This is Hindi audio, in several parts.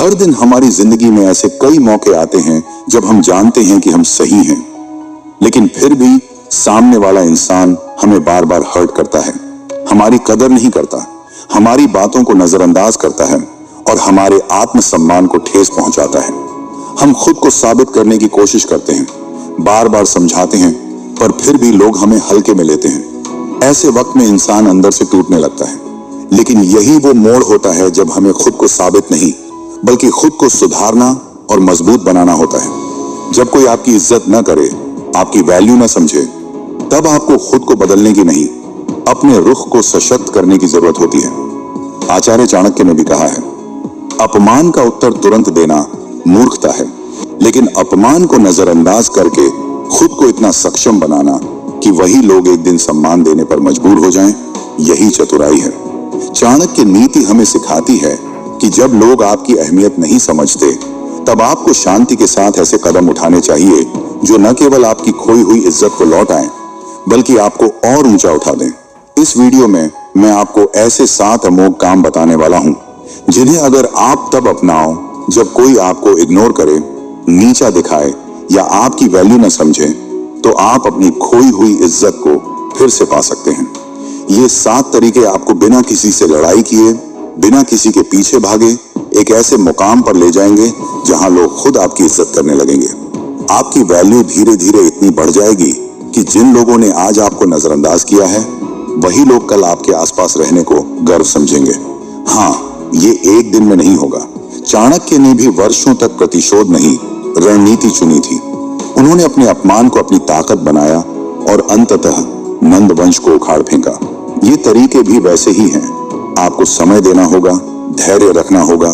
हर दिन हमारी जिंदगी में ऐसे कई मौके आते हैं जब हम जानते हैं कि हम सही हैं, लेकिन फिर भी सामने वाला इंसान हमें बार बार हर्ट करता है, हमारी कदर नहीं करता, हमारी बातों को नजरअंदाज करता है और हमारे आत्मसम्मान को ठेस पहुंचाता है। हम खुद को साबित करने की कोशिश करते हैं, बार बार समझाते हैं, पर फिर भी लोग हमें हल्के में लेते हैं। ऐसे वक्त में इंसान अंदर से टूटने लगता है। लेकिन यही वो मोड़ होता है जब हमें खुद को साबित नहीं बल्कि खुद को सुधारना और मजबूत बनाना होता है। जब कोई आपकी इज्जत न करे, आपकी वैल्यू न समझे, तब आपको खुद को बदलने की नहीं, अपने रुख को सशक्त करने की जरूरत होती है। आचार्य चाणक्य ने भी कहा है, अपमान का उत्तर तुरंत देना मूर्खता है, लेकिन अपमान को नजरअंदाज करके खुद को इतना सक्षम बनाना कि वही लोग एक दिन सम्मान देने पर मजबूर हो जाएं, यही चतुराई है। चाणक्य नीति हमें सिखाती है कि जब लोग आपकी अहमियत नहीं समझते, तब आपको शांति के साथ ऐसे कदम उठाने चाहिए जो न केवल आपकी खोई हुई इज्जत को लौटाएं, बल्कि आपको और ऊंचा उठा दें। इस वीडियो में मैं आपको ऐसे 7 अमोघ काम बताने वाला हूं, जिन्हें अगर आप तब अपनाओ जब कोई आपको इग्नोर करे, नीचा दिखाए या आपकी वैल्यू न समझे, तो आप अपनी खोई हुई इज्जत को फिर से पा सकते हैं। ये 7 तरीके आपको बिना किसी से लड़ाई किए, बिना किसी के पीछे भागे एक ऐसे मुकाम पर ले जाएंगे जहां लोग खुद आपकी इज्जत करने लगेंगे। आपकी वैल्यू धीरे धीरे इतनी बढ़ जाएगी कि जिन लोगों ने आज आपको नजरअंदाज किया है, वही लोग कल आपके आसपास रहने को गर्व समझेंगे। हाँ, ये एक दिन में नहीं होगा। चाणक्य ने भी वर्षों तक प्रतिशोध नहीं, रणनीति चुनी थी। उन्होंने अपने अपमान को अपनी ताकत बनाया और अंततः नंद वंश को उखाड़ फेंका। ये तरीके भी वैसे ही हैं। आपको समय देना होगा, धैर्य रखना होगा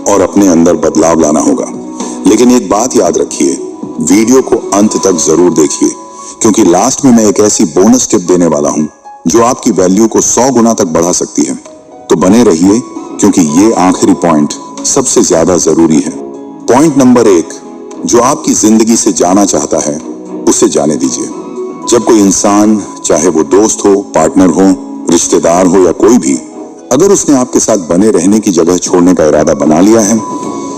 और अपने अंदर बदलाव लाना होगा। लेकिन एक बात याद रखिए, वीडियो को अंत तक जरूर देखिए, क्योंकि लास्ट में मैं एक ऐसी बोनस टिप देने वाला हूं जो आपकी वैल्यू को 100 गुना तक बढ़ा सकती है। तो बने रहिए, क्योंकि ये आखिरी पॉइंट सबसे ज्यादा जरूरी है। पॉइंट नंबर 1, जो आपकी जिंदगी से जाना चाहता है, उसे जाने दीजिए। जब कोई इंसान, चाहे वो दोस्त हो, पार्टनर हो, रिश्तेदार हो या कोई भी, अगर उसने आपके साथ बने रहने की जगह छोड़ने का इरादा बना लिया है,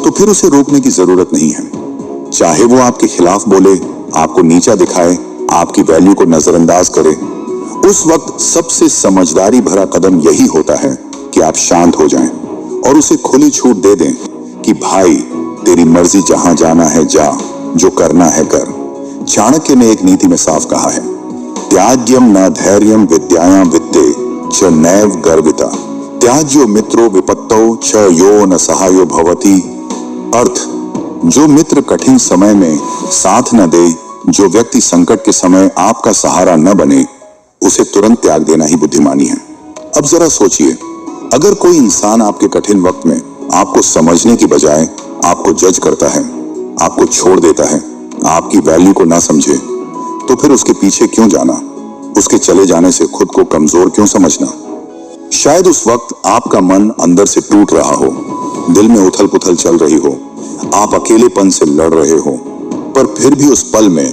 तो फिर उसे रोकने की जरूरत नहीं है। चाहे वो आपके खिलाफ बोले, आपको नीचा दिखाए, आपकी वैल्यू को नजरअंदाज करे, उस वक्त सबसे समझदारी भरा कदम यही होता है कि आप शांत हो जाएं और उसे खुली छूट दे दें कि भाई, तेरी मर्जी, जहां जाना है जा, जो करना है कर। चाणक्य ने एक नीति में साफ कहा है, त्याज्यम न धैर्यम विद्यायां वित्ते च नैव गर्विता, त्याज्यो मित्रो विपत्तौ छ यो न सहायो भवति। अर्थ, जो मित्र कठिन समय में साथ न दे, जो व्यक्ति संकट के समय आपका सहारा न बने, उसे तुरंत त्याग देना ही बुद्धिमानी है। अब जरा सोचिए, अगर कोई इंसान आपके कठिन वक्त में आपको समझने की बजाय आपको जज करता है, आपको छोड़ देता है, आपकी वैल्यू को ना समझे, तो फिर उसके पीछे क्यों जाना? उसके चले जाने से खुद को कमजोर क्यों समझना? शायद उस वक्त आपका मन अंदर से टूट रहा हो, दिल में उथल पुथल चल रही हो, आप अकेलेपन से लड़ रहे हो, पर फिर भी उस पल में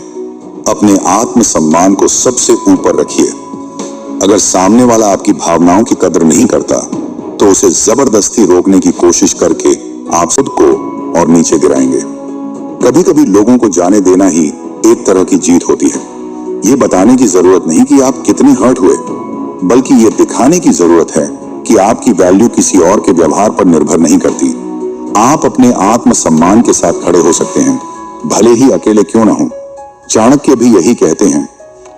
अपने आत्मसम्मान को सबसे ऊपर रखिए। अगर सामने वाला आपकी भावनाओं की कदर नहीं करता, तो उसे जबरदस्ती रोकने की कोशिश करके आप खुद को और नीचे गिराएंगे। कभी कभी लोगों को जाने देना ही एक तरह की जीत होती है। ये बताने की जरूरत नहीं कि आप कितने हर्ट हुए, बल्कि ये दिखाने की जरूरत है कि आपकी वैल्यू किसी और के व्यवहार पर निर्भर नहीं करती। आप अपने आत्मसम्मान के साथ खड़े हो सकते हैं, भले ही अकेले क्यों ना हो। चाणक्य भी यही कहते हैं,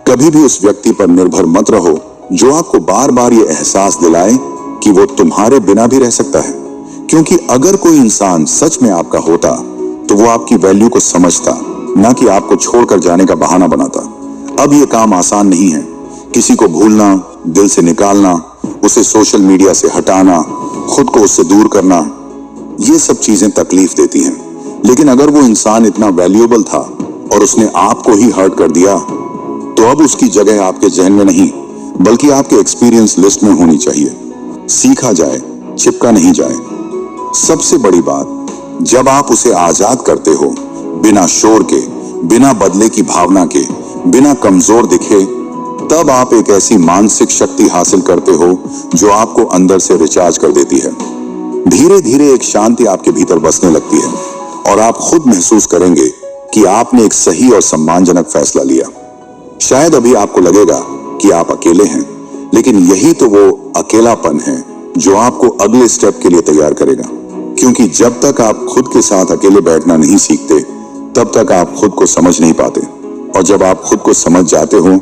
कभी भी उस व्यक्ति पर निर्भर मत रहो जो आपको बार बार ये एहसास दिलाए कि वो तुम्हारे बिना भी रह सकता है। क्योंकि अगर कोई इंसान सच में आपका होता, तो वो आपकी वैल्यू को समझता, ना कि आपको छोड़कर जाने का बहाना बनाता। अब ये काम आसान नहीं है। किसी को भूलना, दिल से निकालना, उसे सोशल मीडिया से हटाना, खुद को उससे दूर करना, ये सब चीजें तकलीफ देती हैं। लेकिन अगर वो इंसान इतना वैल्यूएबल था और उसने आपको ही हर्ट कर दिया, तो अब उसकी जगह आपके जहन में नहीं, बल्कि आपके एक्सपीरियंस लिस्ट में होनी चाहिए। सीखा जाए, चिपका नहीं जाए। सबसे बड़ी बात, जब आप उसे आजाद करते हो, बिना शोर के, बिना बदले की भावना के, बिना कमजोर दिखे, तब आप एक ऐसी मानसिक शक्ति हासिल करते हो जो आपको अंदर से रिचार्ज कर देती है। धीरे धीरे एक शांति आपके भीतर बसने लगती है और आप खुद महसूस करेंगे कि आपने एक सही और सम्मानजनक फैसला लिया। शायद अभी आपको लगेगा कि आप अकेले हैं, लेकिन यही तो वो अकेलापन है जो आपको अगले स्टेप के लिए तैयार करेगा। क्योंकि जब तक आप खुद के साथ अकेले बैठना नहीं सीखते, तब तक आप खुद को समझ नहीं पाते, और जब आप खुद को समझ जाते हो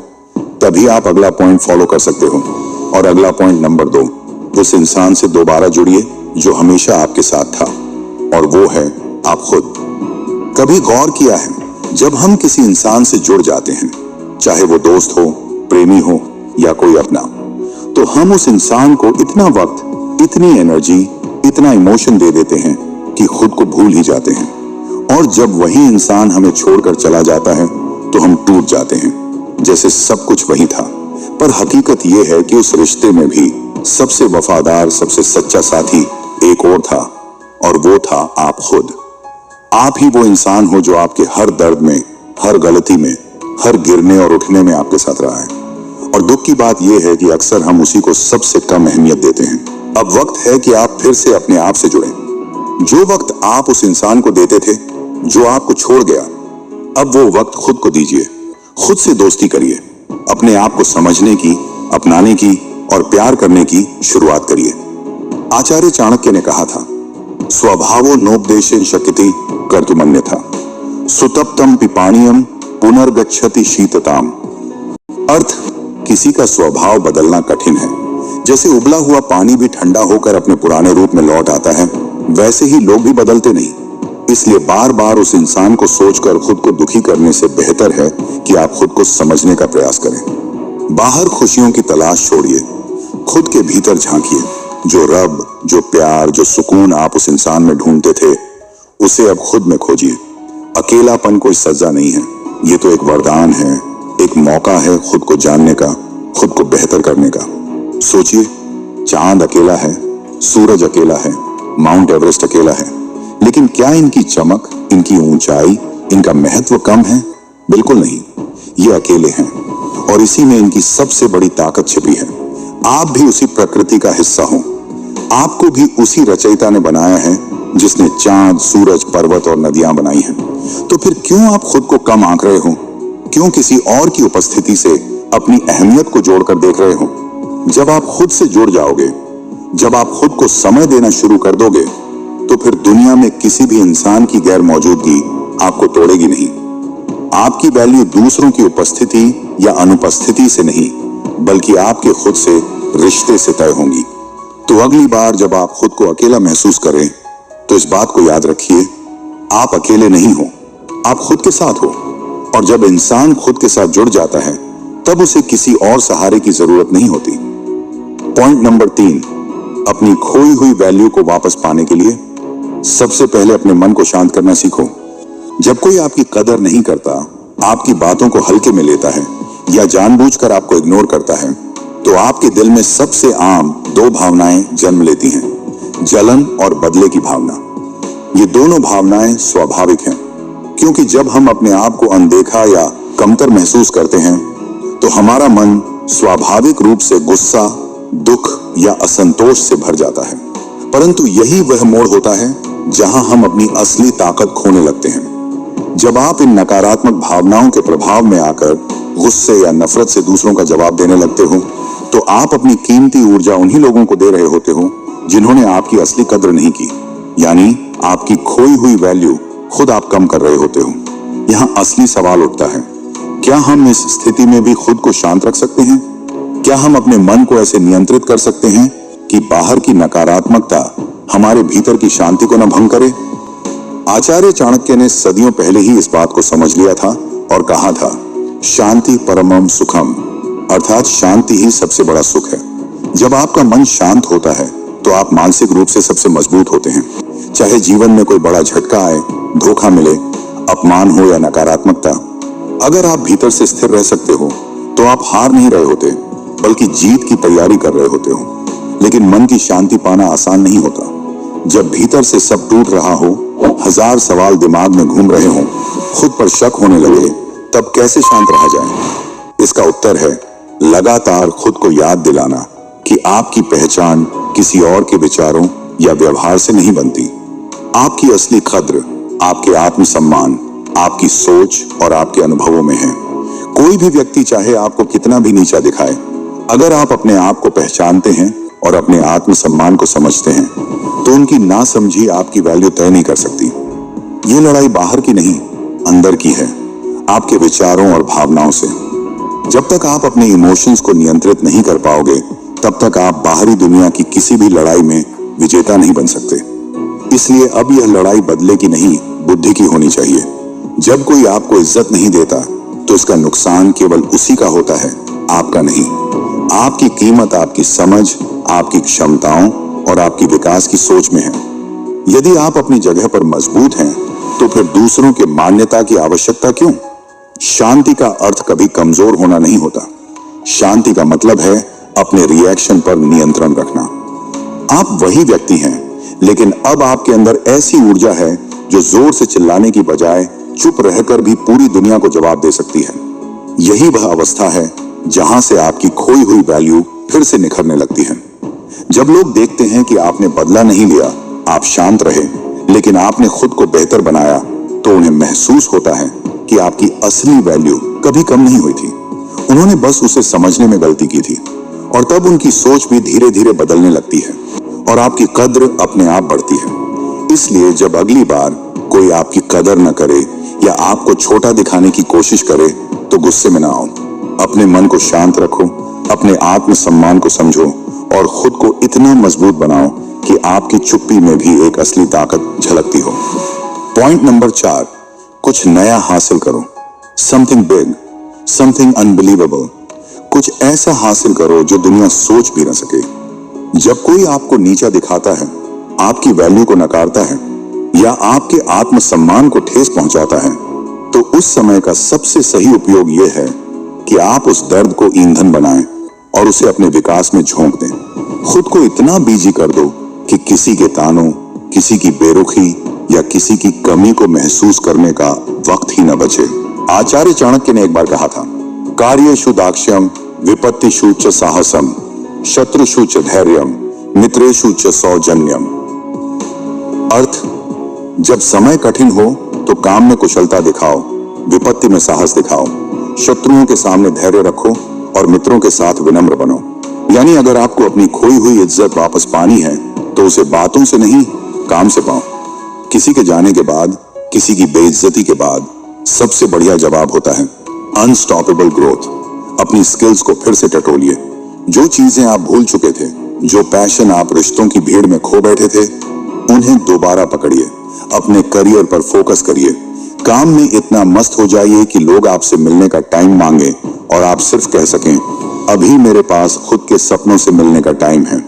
तभी आप अगला पॉइंट फॉलो कर सकते हो। और अगला पॉइंट नंबर 2, उस इंसान से दोबारा जुड़िए जो हमेशा आपके साथ था, और वो है आप खुद। कभी गौर किया है, जब हम किसी इंसान से जुड़ जाते हैं, चाहे वो दोस्त हो, प्रेमी हो या कोई अपना, तो हम उस इंसान को इतना वक्त, इतनी एनर्जी, इतना इमोशन दे देते हैं कि खुद को भूल ही जाते हैं। और जब वही इंसान हमें छोड़कर चला जाता है तो हम टूट जाते हैं, जैसे सब कुछ वही था। पर हकीकत यह है कि उस रिश्ते में भी सबसे वफादार, सबसे सच्चा साथी एक और था, और वो था आप खुद। आप ही वो इंसान हो जो आपके हर दर्द में, हर गलती में, हर गिरने और उठने में आपके साथ रहा है। और दुख की बात यह है कि अक्सर हम उसी को सबसे कम अहमियत देते हैं। अब वक्त है कि आप फिर से अपने आप से जुड़ें। जो वक्त आप उस इंसान को देते थे जो आपको छोड़ गया, अब वो वक्त खुद को दीजिए। खुद से दोस्ती करिए, अपने आप को समझने की, अपनाने की और प्यार करने की शुरुआत करिए। आचार्य चाणक्य ने कहा था, स्वभावो नोपदेशेन शक्यति कर्तुमन्यथा सुतप्तम पिपाणियम पुनर्गच्छति शीतताम। अर्थ, किसी का स्वभाव बदलना कठिन है। जैसे उबला हुआ पानी भी ठंडा होकर अपने पुराने रूप में लौट आता है, वैसे ही लोग भी बदलते नहीं। इसलिए बार बार उस इंसान को सोचकर खुद को दुखी करने से बेहतर है कि आप खुद को समझने का प्रयास करें। बाहर खुशियों की तलाश छोड़िए, खुद के भीतर झांकिए। जो रब, जो प्यार, जो सुकून आप उस इंसान में ढूंढते थे, उसे अब खुद में खोजिए। अकेलापन कोई सजा नहीं है, ये तो एक वरदान है, एक मौका है खुद को जानने का, खुद को बेहतर करने का। सोचिए, चांद अकेला है, सूरज अकेला है, माउंट एवरेस्ट अकेला है, लेकिन क्या इनकी चमक, इनकी ऊंचाई, इनका महत्व कम है? बिल्कुल नहीं। ये अकेले हैं और इसी में इनकी सबसे बड़ी ताकत छिपी है। आप भी उसी प्रकृति का हिस्सा हो। आपको भी उसी रचयिता ने बनाया है जिसने चांद, सूरज, पर्वत और नदियां बनाई हैं। तो फिर क्यों आप खुद को कम आंक रहे हो? क्यों किसी और की उपस्थिति से अपनी अहमियत को जोड़कर देख रहे हो? जब आप खुद से जुड़ जाओगे, जब आप खुद को समय देना शुरू कर दोगे, तो फिर दुनिया में किसी भी इंसान की गैर मौजूदगी आपको तोड़ेगी नहीं। आपकी वैल्यू दूसरों की उपस्थिति या अनुपस्थिति से नहीं, बल्कि आपके खुद से रिश्ते से तय होंगी। तो अगली बार जब आप खुद को अकेला महसूस करें, तो इस बात को याद रखिए, आप अकेले नहीं हो, आप खुद के साथ हो। और जब इंसान खुद के साथ जुड़ जाता है, तब उसे किसी और सहारे की जरूरत नहीं होती। पॉइंट नंबर 3, अपनी खोई हुई वैल्यू को वापस पाने के लिए सबसे पहले अपने मन को शांत करना सीखो। जब कोई आपकी कदर नहीं करता, आपकी बातों को हल्के में लेता है या जानबूझकर आपको इग्नोर करता है, तो आपके दिल में सबसे आम 2 भावनाएं जन्म लेती हैं, जलन और बदले की भावना। ये दोनों भावनाएं स्वाभाविक हैं, क्योंकि जब हम अपने आप को अनदेखा या कमतर महसूस करते हैं, तो हमारा मन स्वाभाविक रूप से गुस्सा, दुख या असंतोष से भर जाता है। परंतु यही वह मोड़ होता है जहां हम अपनी असली ताकत खोने लगते हैं। जब आप इन नकारात्मक भावनाओं के प्रभाव में आकर गुस्से या नफरत से दूसरों का जवाब देने लगते हो, तो आप अपनी कीमती ऊर्जा उन्हीं लोगों को दे रहे होते हो जिन्होंने आपकी असली कद्र नहीं की। यानी आपकी खोई हुई वैल्यू खुद आप कम कर रहे होते हो। यहाँ असली सवाल उठता है, क्या हम इस स्थिति में भी खुद को शांत रख सकते हैं? क्या हम अपने मन को ऐसे नियंत्रित कर सकते हैं कि बाहर की नकारात्मकता हमारे भीतर की शांति को न भंग करे? आचार्य चाणक्य ने सदियों पहले ही इस बात को समझ लिया था और कहा था, शांति परमम सुखम, अर्थात शांति ही सबसे बड़ा सुख है। जब आपका मन शांत होता है, तो आप मानसिक रूप से सबसे मजबूत होते हैं। चाहे जीवन में कोई बड़ा झटका आए, धोखा मिले, अपमान हो या नकारात्मकता, अगर आप भीतर से स्थिर रह सकते हो, तो आप हार नहीं रहे होते, बल्कि जीत की तैयारी कर रहे होते हो। लेकिन मन की शांति पाना आसान नहीं होता। जब भीतर से सब टूट रहा हो, 1000 सवाल दिमाग में घूम रहे हो, खुद पर शक होने लगे, तब कैसे शांत रहा जाए? इसका उत्तर है लगातार खुद को याद दिलाना कि आपकी पहचान किसी और के विचारों या व्यवहार से नहीं बनती। आपकी असली कद्र आपके आत्मसम्मान, आपकी सोच और आपके अनुभवों में है। कोई भी व्यक्ति चाहे आपको कितना भी नीचा दिखाए, अगर आप अपने आप को पहचानते हैं और अपने आत्मसम्मान को समझते हैं, तो उनकी नासमझी आपकी वैल्यू तय नहीं कर सकती। ये लड़ाई बाहर की नहीं, अंदर की है, आपके विचारों और भावनाओं से। जब तक आप अपने इमोशंस को नियंत्रित नहीं कर पाओगे, तब तक आप बाहरी दुनिया की किसी भी लड़ाई में विजेता नहीं बन सकते। इसलिए अब यह लड़ाई बदले की नहीं, बुद्धि की होनी चाहिए। जब कोई आपको इज्जत नहीं देता, तो इसका नुकसान केवल उसी का होता है, आपका नहीं। आपकी कीमत आपकी समझ, आपकी क्षमताओं और आपकी विकास की सोच में है। यदि आप अपनी जगह पर मजबूत हैं, तो फिर दूसरों के मान्यता की आवश्यकता क्यों? शांति का अर्थ कभी कमजोर होना नहीं होता। शांति का मतलब है अपने रिएक्शन पर नियंत्रण रखना। आप वही व्यक्ति हैं, लेकिन अब आपके अंदर ऐसी ऊर्जा है जो जोर से चिल्लाने की बजाय चुप रहकर भी पूरी दुनिया को जवाब दे सकती है। यही वह अवस्था है जहां से आपकी खोई हुई वैल्यू फिर से निखरने लगती है। जब लोग देखते हैं कि आपने बदला नहीं लिया, आप शांत रहे, लेकिन आपने खुद को बेहतर बनाया, तो उन्हें महसूस होता है कि आपकी असली वैल्यू कभी कम नहीं हुई थी। उन्होंने बस उसे समझने में गलती की थी, और तब उनकी सोच भी धीरे धीरे बदलने लगती है और आपकी कद्र अपने आप बढ़ती है। इसलिए जब अगली बार कोई आपकी कदर न करे या आपको छोटा दिखाने की कोशिश करे, तो गुस्से में ना आओ। अपने मन को शांत रखो, अपने आत्मसम्मान को समझो और खुद को इतना मजबूत बनाओ कि आपकी चुप्पी में भी एक असली ताकत झलकती हो। पॉइंट नंबर 4, कुछ नया हासिल करो। Something big, something unbelievable. कुछ ऐसा हासिल करो जो दुनिया सोच भी न सके। जब कोई आपको नीचा दिखाता है, आपकी वैल्यू को नकारता है या आपके आत्मसम्मान को ठेस पहुंचाता है, तो उस समय का सबसे सही उपयोग यह है कि आप उस दर्द को ईंधन बनाएं और उसे अपने विकास में झोंक दें। खुद को इतना बिजी कर दो कि किसी के तानों, किसी की बेरुखी या किसी की कमी को महसूस करने का वक्त ही न बचे। आचार्य चाणक्य ने एक बार कहा था, कार्येषु दाक्ष्यम, विपत्तिषु च साहसम, शत्रुषु च धैर्यम, मित्रेषु च सौजन्यम। अर्थ, जब समय कठिन हो तो काम में कुशलता दिखाओ, विपत्ति में साहस दिखाओ, शत्रुओं के सामने धैर्य रखो और मित्रों के साथ विनम्र बनो। यानी अगर आपको अपनी खोई हुई इज्जत वापस पानी है, तो उसे बातों से नहीं, काम से पाओ। किसी के जाने के बाद, किसी की बेइज्जती के बाद सबसे बढ़िया जवाब होता है अनस्टॉपेबल ग्रोथ। अपनी स्किल्स को फिर से टटोलिए। जो चीजें आप भूल चुके थे, जो पैशन आप रिश्तों की भीड़ में खो बैठे थे, उन्हें दोबारा पकड़िए। अपने करियर पर फोकस करिए। काम में इतना मस्त हो जाइए कि लोग आपसे मिलने का टाइम मांगे और आप सिर्फ कह सकें, अभी मेरे पास खुद के सपनों से मिलने का टाइम है।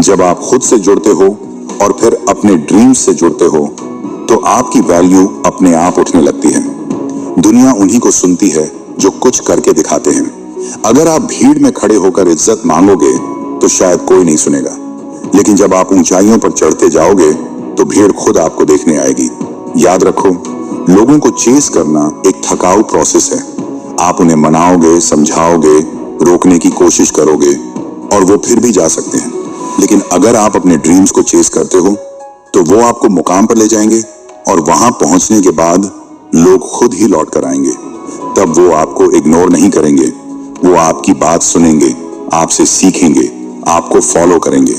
जब आप खुद से जुड़ते हो और फिर अपने ड्रीम्स से जुड़ते हो, तो आपकी वैल्यू अपने आप उठने लगती है। दुनिया उन्हीं को सुनती है जो कुछ करके दिखाते हैं। अगर आप भीड़ में खड़े होकर इज्जत मांगोगे, तो शायद कोई नहीं सुनेगा, लेकिन जब आप ऊंचाइयों पर चढ़ते जाओगे, तो भीड़ खुद आपको देखने आएगी। याद रखो, लोगों को चेस करना एक थकाऊ प्रोसेस है। आप उन्हें मनाओगे, समझाओगे, रोकने की कोशिश करोगे और वो फिर भी जा सकते हैं। लेकिन अगर आप अपने ड्रीम्स को चेस करते हो, तो वो आपको मुकाम पर ले जाएंगे और वहां पहुंचने के बाद लोग खुद ही लौट कर आएंगे। तब वो आपको इग्नोर नहीं करेंगे, वो आपकी बात सुनेंगे, आपसे सीखेंगे, आपको फॉलो करेंगे,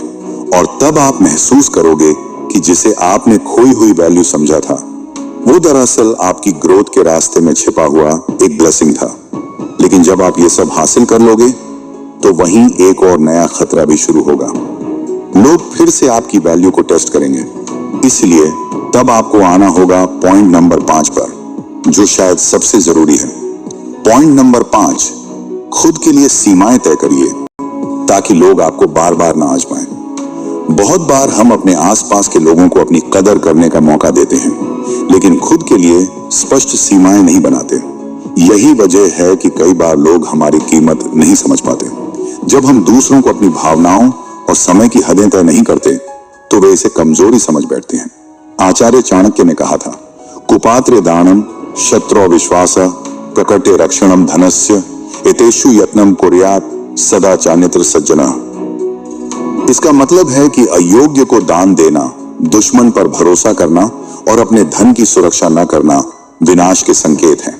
और तब आप महसूस करोगे कि जिसे आपने खोई हुई वैल्यू समझा था, वो दरअसल आपकी ग्रोथ के रास्ते में छिपा हुआ एक ब्लेसिंग था। लेकिन जब आप ये सब हासिल कर लोगे, तो वहीं एक और नया खतरा भी शुरू होगा। लोग फिर से आपकी वैल्यू को टेस्ट करेंगे। इसलिए तब आपको आना होगा पॉइंट नंबर 5 पर, जो शायद सबसे जरूरी है। पॉइंट नंबर 5, खुद के लिए सीमाएं तय करिए, ताकि लोग आपको बार बार ना आजमाएं। बहुत बार हम अपने आसपास के लोगों को अपनी कदर करने का मौका देते हैं, लेकिन खुद के लिए स्पष्ट सीमाएं नहीं बनाते। यही वजह है कि कई बार लोग हमारी कीमत नहीं समझ पाते। जब हम दूसरों को अपनी भावनाओं और समय की हदें तय नहीं करते, तो वे इसे कमजोरी समझ बैठते हैं। आचार्य चाणक्य ने कहा था, कुपात्रे दानम शत्रो विश्वास प्रकटे रक्षणम धनस्य एतेषु यत्नम कुर्यात् सदा चान्यत्र सज्जनः। इसका मतलब है कि अयोग्य को दान देना, दुश्मन पर भरोसा करना और अपने धन की सुरक्षा न करना विनाश के संकेत हैं।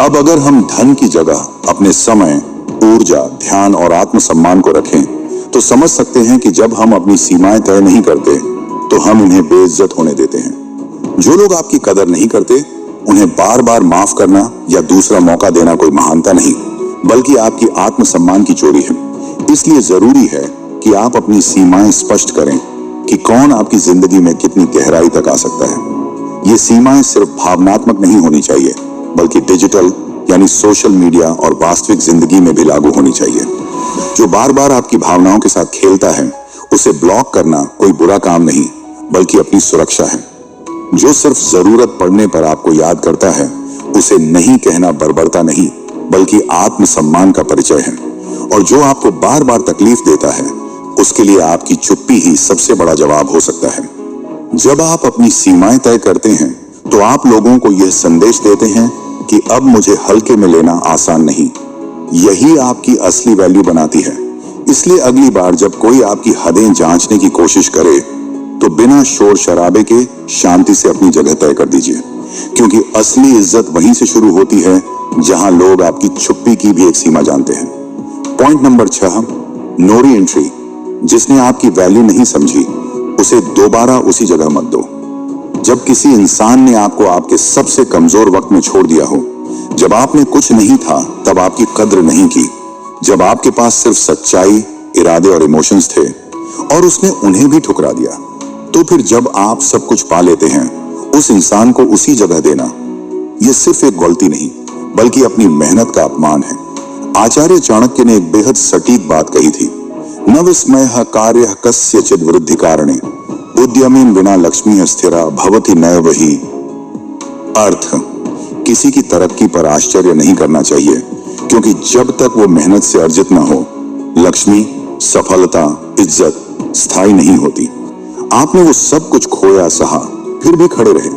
अब अगर हम धन की जगह अपने समय, ऊर्जा, ध्यान और आत्मसम्मान को रखें तो समझ सकते हैं कि जब हम अपनी सीमाएं तय नहीं करते तो हम उन्हें बेइज्जत होने देते हैं। जो लोग आपकी कदर नहीं करते उन्हें बार बार माफ करना या दूसरा मौका देना कोई महानता नहीं, बल्कि आपकी आत्मसम्मान की चोरी है। इसलिए जरूरी है कि आप अपनी सीमाएं स्पष्ट करें कि कौन आपकी जिंदगी में कितनी गहराई तक आ सकता है। ये सीमाएं सिर्फ भावनात्मक नहीं होनी चाहिए, बल्कि डिजिटल यानी सोशल मीडिया और वास्तविक जिंदगी में भी लागू होनी चाहिए। जो बार बार आपकी भावनाओं के साथ खेलता है उसे ब्लॉक करना कोई बुरा काम नहीं, बल्कि अपनी सुरक्षा है। जो सिर्फ जरूरत पड़ने पर आपको याद करता है उसे नहीं कहना बर्बरता नहीं, बल्कि आत्मसम्मान का परिचय है। और जो आपको बार बार तकलीफ देता है उसके लिए आपकी चुप्पी ही सबसे बड़ा जवाब हो सकता है। जब आप अपनी सीमाएं तय करते हैं तो आप लोगों को यह संदेश देते हैं कि अब मुझे हल्के में लेना आसान नहीं। यही आपकी असली वैल्यू बनाती है। इसलिए अगली बार जब कोई आपकी हदें जांचने की कोशिश करे तो बिना शोर शराबे के शांति से अपनी जगह तय कर दीजिए, क्योंकि असली इज्जत वहीं से शुरू होती है जहां लोग आपकी चुप्पी की भी एक सीमा जानते हैं। Point number 6, no re entry. जिसने आपकी वैल्यू नहीं समझी उसे दोबारा उसी जगह मत दो। जब किसी इंसान ने आपको आपके सबसे कमजोर वक्त में छोड़ दिया हो, जब आपने कुछ नहीं था तब आपकी कद्र नहीं की, जब आपके पास सिर्फ सच्चाई, इरादे और इमोशंस थे और उसने उन्हें भी ठुकरा दिया, तो फिर जब आप सब कुछ पा लेते हैं उस इंसान को उसी जगह देना यह सिर्फ एक गलती नहीं, बल्कि अपनी मेहनत का अपमान है। आचार्य चाणक्य ने एक बेहद सटीक बात कही थी, न विस्मयः कार्यः कस्यचित् वृद्धि कारणे उद्यमेन विना लक्ष्मी स्थिरा भवति नैव हि। अर्थ, किसी की तरक्की पर आश्चर्य नहीं करना चाहिए, क्योंकि जब तक वो मेहनत से अर्जित न हो, लक्ष्मी, सफलता, इज्जत स्थायी नहीं होती। आपने वो सब कुछ खोया, सहा, फिर भी खड़े रहे,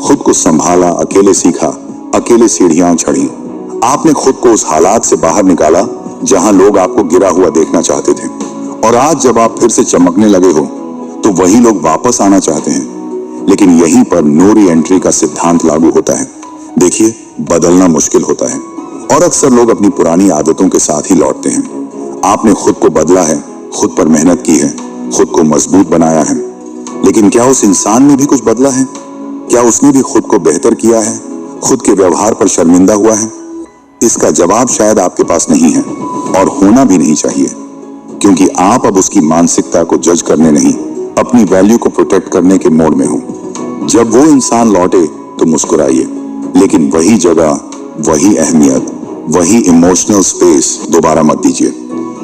खुद को संभाला, अकेले सीखा, अकेले सीढ़ियां चढ़ी। आपने खुद को उस हालात से बाहर निकाला जहां लोग आपको गिरा हुआ देखना चाहते थे, और आज जब आप फिर से चमकने लगे हो तो वही लोग वापस आना चाहते हैं। लेकिन यहीं पर नो री एंट्री का सिद्धांत लागू होता है। देखिए, बदलना मुश्किल होता है और अक्सर लोग अपनी पुरानी आदतों के साथ ही लौटते हैं। आपने खुद को बदला है, खुद पर मेहनत की है, खुद को मजबूत बनाया है, लेकिन क्या उस इंसान ने भी कुछ बदला है? क्या उसने भी खुद को बेहतर किया है, खुद के व्यवहार पर शर्मिंदा हुआ है? इसका जवाब शायद आपके पास नहीं है और होना भी नहीं चाहिए, क्योंकि आप अब उसकी मानसिकता को जज करने नहीं, अपनी वैल्यू को प्रोटेक्ट करने के मोड में हो। जब वो इंसान लौटे तो मुस्कुराइए, लेकिन वही जगह, वही अहमियत, वही इमोशनल स्पेस दोबारा मत दीजिए।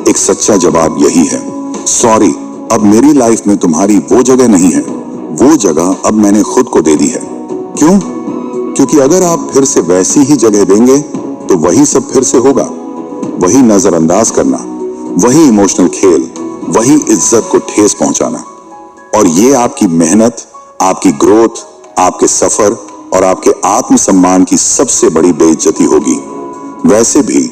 एक सच्चा जवाब यही है, सॉरी, अब मेरी लाइफ में तुम्हारी वो जगह नहीं है, वो जगह अब मैंने खुद को दे दी है। क्यों? क्योंकि अगर आप फिर से वैसी ही जगह देंगे तो वही सब फिर से होगा। वही नजरअंदाज करना, वही इमोशनल खेल, वही इज्जत को ठेस पहुंचाना। और ये आपकी मेहनत, आपकी ग्रोथ, आपके सफर और आपके आत्मसम्मान की सबसे बड़ी बेइज्जती होगी। वैसे भी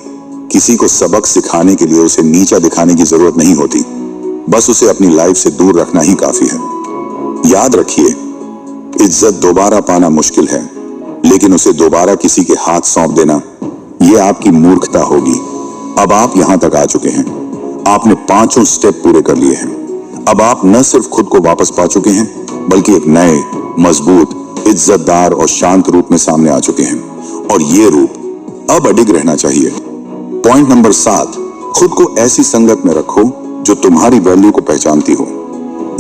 किसी को सबक सिखाने के लिए उसे नीचा दिखाने की जरूरत नहीं होती, बस उसे अपनी लाइफ से दूर रखना ही काफी है। याद रखिए, इज्जत दोबारा पाना मुश्किल है, लेकिन उसे दोबारा किसी के हाथ सौंप देना यह आपकी मूर्खता होगी। अब आप यहां तक आ चुके हैं, आपने 5 स्टेप पूरे कर लिए हैं। अब आप न सिर्फ खुद को वापस पा चुके हैं, बल्कि एक नए, मजबूत, इज्जतदार और शांत रूप में सामने आ चुके हैं, और ये रूप अब अडिग रहना चाहिए। पॉइंट नंबर 7, खुद को ऐसी संगत में रखो जो तुम्हारी वैल्यू को पहचानती हो।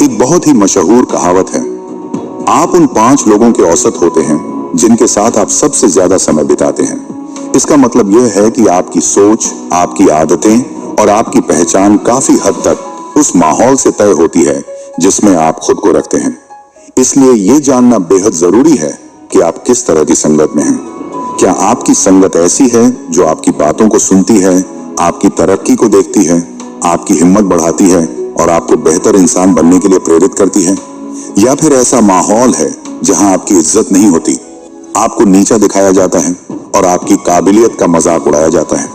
एक बहुत ही मशहूर कहावत है, आप उन 5 लोगों के औसत होते हैं जिनके साथ आप सबसे ज्यादा समय बिताते हैं। इसका मतलब यह है कि आपकी सोच, आपकी आदतें और आपकी पहचान काफी हद तक उस माहौल से तय होती है जिसमें आप खुद को रखते हैं। इसलिए यह जानना बेहद जरूरी है कि आप किस तरह की संगत में हैं। क्या आपकी संगत ऐसी है जो आपकी बातों को सुनती है, आपकी तरक्की को देखती है, आपकी हिम्मत बढ़ाती है और आपको बेहतर इंसान बनने के लिए प्रेरित करती है? या फिर ऐसा माहौल है जहां आपकी इज्जत नहीं होती, आपको नीचा दिखाया जाता है और आपकी काबिलियत का मजाक उड़ाया जाता है?